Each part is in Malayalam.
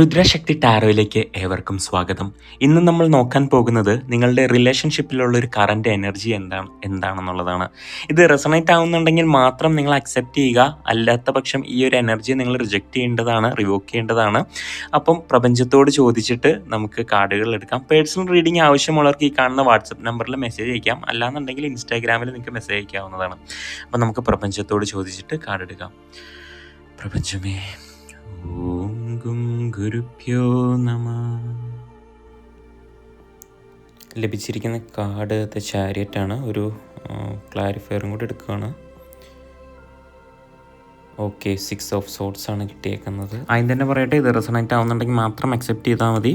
രുദ്രശക്തി ടാരോയിലേക്ക് ഏവർക്കും സ്വാഗതം. ഇന്ന് നമ്മൾ നോക്കാൻ പോകുന്നത് നിങ്ങളുടെ റിലേഷൻഷിപ്പിലുള്ള ഒരു കറൻറ്റ് എനർജി എന്താണെന്നുള്ളതാണ്. ഇത് റെസണേറ്റ് ആവുന്നുണ്ടെങ്കിൽ മാത്രം നിങ്ങൾ അക്സെപ്റ്റ് ചെയ്യുക, അല്ലാത്ത പക്ഷം ഈ ഒരു എനർജി നിങ്ങൾ റിജക്റ്റ് ചെയ്യേണ്ടതാണ്, റിവോക്ക് ചെയ്യേണ്ടതാണ്. അപ്പം പ്രപഞ്ചത്തോട് ചോദിച്ചിട്ട് നമുക്ക് കാർഡുകൾ എടുക്കാം. പേഴ്സണൽ റീഡിംഗ് ആവശ്യമുള്ളവർക്ക് ഈ കാണുന്ന വാട്സപ്പ് നമ്പറിൽ മെസ്സേജ് അയക്കാം, അല്ലാന്നുണ്ടെങ്കിൽ ഇൻസ്റ്റാഗ്രാമിൽ നിങ്ങൾക്ക് മെസ്സേജ് അയക്കാവുന്നതാണ്. അപ്പം നമുക്ക് പ്രപഞ്ചത്തോട് ചോദിച്ചിട്ട് കാർഡ് എടുക്കാം. പ്രപഞ്ചമേ, ഓം ഗും ഗുരുഭ്യോ നമഃ. ലഭിച്ചിരിക്കുന്ന കാർഡ് ദ ചാരിയറ്റാണ്. ഒരു ക്ലാരിഫയറും കൂടി എടുക്കുകയാണ്. ഓക്കെ, 6 ഓഫ് സോർട്സ് ആണ് കിട്ടിയേക്കുന്നത്. ആദ്യം തന്നെ പറയട്ടെ, ഇത് റെസണേറ്റ് ആവുന്നുണ്ടെങ്കിൽ മാത്രം അക്സെപ്റ്റ് ചെയ്താൽ മതി.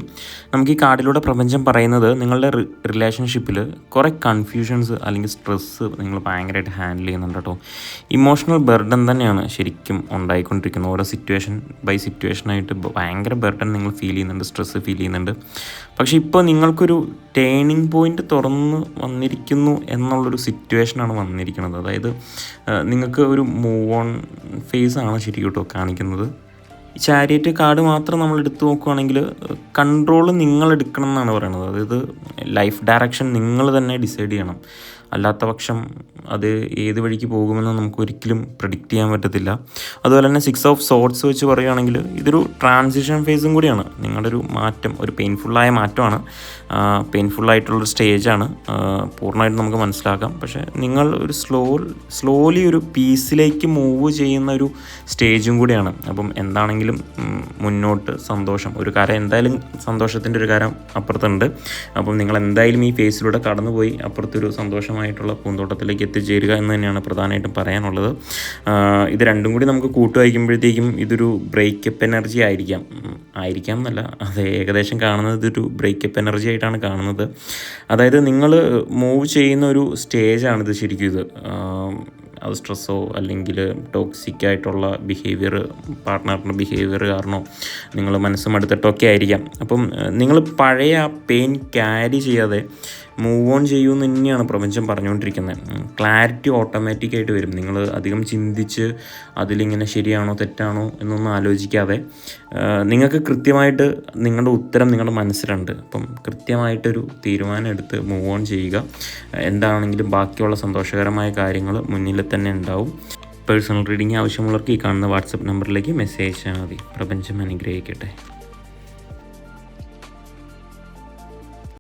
നമുക്ക് ഈ കാർഡിലൂടെ പ്രപഞ്ചം പറയുന്നത് നിങ്ങളുടെ റിലേഷൻഷിപ്പിൽ കുറേ കൺഫ്യൂഷൻസ് അല്ലെങ്കിൽ സ്ട്രെസ്സ് നിങ്ങൾ ഭയങ്കരമായിട്ട് ഹാൻഡിൽ ചെയ്യുന്നുണ്ട് കേട്ടോ. ഇമോഷണൽ ബർഡൻ തന്നെയാണ് ശരിക്കും ഉണ്ടായിക്കൊണ്ടിരിക്കുന്നത്. ഓരോ സിറ്റുവേഷനായിട്ട് ഭയങ്കര ബർഡൻ നിങ്ങൾ ഫീൽ ചെയ്യുന്നുണ്ട്, സ്ട്രെസ്സ് ഫീൽ ചെയ്യുന്നുണ്ട്. പക്ഷേ ഇപ്പോൾ നിങ്ങൾക്കൊരു ടേണിംഗ് പോയിൻ്റ് തുറന്ന് വന്നിരിക്കുന്നു എന്നുള്ളൊരു സിറ്റുവേഷനാണ് വന്നിരിക്കുന്നത്. അതായത് നിങ്ങൾക്ക് ഒരു മൂവ് ഓൺ ഫേസാണ് ശരിക്കും കേട്ടോ കാണിക്കുന്നത്. ഈ ചാരിയറ്റ് കാർഡ് മാത്രം നമ്മൾ എടുത്തു നോക്കുകയാണെങ്കിൽ കൺട്രോൾ നിങ്ങൾ എടുക്കണം എന്നാണ് പറയുന്നത്. അതായത് ലൈഫ് ഡയറക്ഷൻ നിങ്ങൾ തന്നെ ഡിസൈഡ് ചെയ്യണം, അല്ലാത്ത പക്ഷം അത് ഏത് വഴിക്ക് പോകുമെന്ന് നമുക്ക് ഒരിക്കലും പ്രെഡിക്റ്റ് ചെയ്യാൻ പറ്റത്തില്ല. അതുപോലെ തന്നെ 6 ഓഫ് സോർട്സ് വെച്ച് പറയുകയാണെങ്കിൽ ഇതൊരു ട്രാൻസിഷൻ ഫേസും കൂടിയാണ്. നിങ്ങളുടെ ഒരു മാറ്റം, ഒരു പെയിൻഫുള്ളായ മാറ്റമാണ്, പെയിൻഫുള്ളായിട്ടുള്ളൊരു സ്റ്റേജാണ്, പൂർണ്ണമായിട്ട് നമുക്ക് മനസ്സിലാക്കാം. പക്ഷേ നിങ്ങൾ ഒരു സ്ലോലി ഒരു പീസിലേക്ക് മൂവ് ചെയ്യുന്ന ഒരു സ്റ്റേജും കൂടിയാണ്. അപ്പം എന്താണെങ്കിലും മുന്നോട്ട് സന്തോഷം, ഒരു കാര്യം എന്തായാലും സന്തോഷത്തിൻ്റെ ഒരു കാര്യം അപ്പുറത്തുണ്ട്. അപ്പം നിങ്ങൾ എന്തായാലും ഈ ഫേസിലൂടെ കടന്നുപോയി അപ്പുറത്തൊരു സന്തോഷമായിട്ടുള്ള പൂന്തോട്ടത്തിലേക്ക് എത്തിച്ചേരുക എന്ന് തന്നെയാണ് പ്രധാനമായിട്ടും പറയാനുള്ളത്. ഇത് രണ്ടും കൂടി നമുക്ക് കൂട്ടുവായിക്കുമ്പോഴത്തേക്കും ഇതൊരു ബ്രേക്കപ്പ് എനർജി ആയിരിക്കാം എന്നല്ല, അത് ഏകദേശം കാണുന്നത് ഇതൊരു ബ്രേക്കപ്പ് എനർജി ആയിട്ടാണ് കാണുന്നത്. അതായത് നിങ്ങൾ മൂവ് ചെയ്യുന്ന ഒരു സ്റ്റേജാണിത് ശരിക്കും. ഇത് അത് സ്ട്രെസ്സോ അല്ലെങ്കിൽ ടോക്സിക് ആയിട്ടുള്ള ബിഹേവിയർ, പാർട്ട്ണറിൻ്റെ ബിഹേവിയർ കാരണമോ നിങ്ങൾ മനസ്സ് മടുത്തിട്ടൊക്കെ ആയിരിക്കാം. അപ്പം നിങ്ങൾ പഴയ ആ പെയിൻ ക്യാരി ചെയ്യാതെ മൂവ് ഓൺ ചെയ്യുമെന്ന് തന്നെയാണ് പ്രപഞ്ചം പറഞ്ഞുകൊണ്ടിരിക്കുന്നത്. ക്ലാരിറ്റി ഓട്ടോമാറ്റിക്കായിട്ട് വരും. നിങ്ങൾ അധികം ചിന്തിച്ച് അതിലിങ്ങനെ ശരിയാണോ തെറ്റാണോ എന്നൊന്നും ആലോചിക്കാതെ നിങ്ങൾക്ക് കൃത്യമായിട്ട് നിങ്ങളുടെ ഉത്തരം നിങ്ങളുടെ മനസ്സിലുണ്ട്. അപ്പം കൃത്യമായിട്ടൊരു തീരുമാനം എടുത്ത് മൂവ് ഓൺ ചെയ്യുക. എന്താണെങ്കിലും ബാക്കിയുള്ള സന്തോഷകരമായ കാര്യങ്ങൾ മുന്നിൽ തന്നെ ഉണ്ടാവും. പേഴ്സണൽ റീഡിംഗ് ആവശ്യമുള്ളവർക്ക് ഈ കാണുന്ന വാട്സപ്പ് നമ്പറിലേക്ക് മെസ്സേജ് അയച്ചാൽ മതി. പ്രപഞ്ചം അനുഗ്രഹിക്കട്ടെ.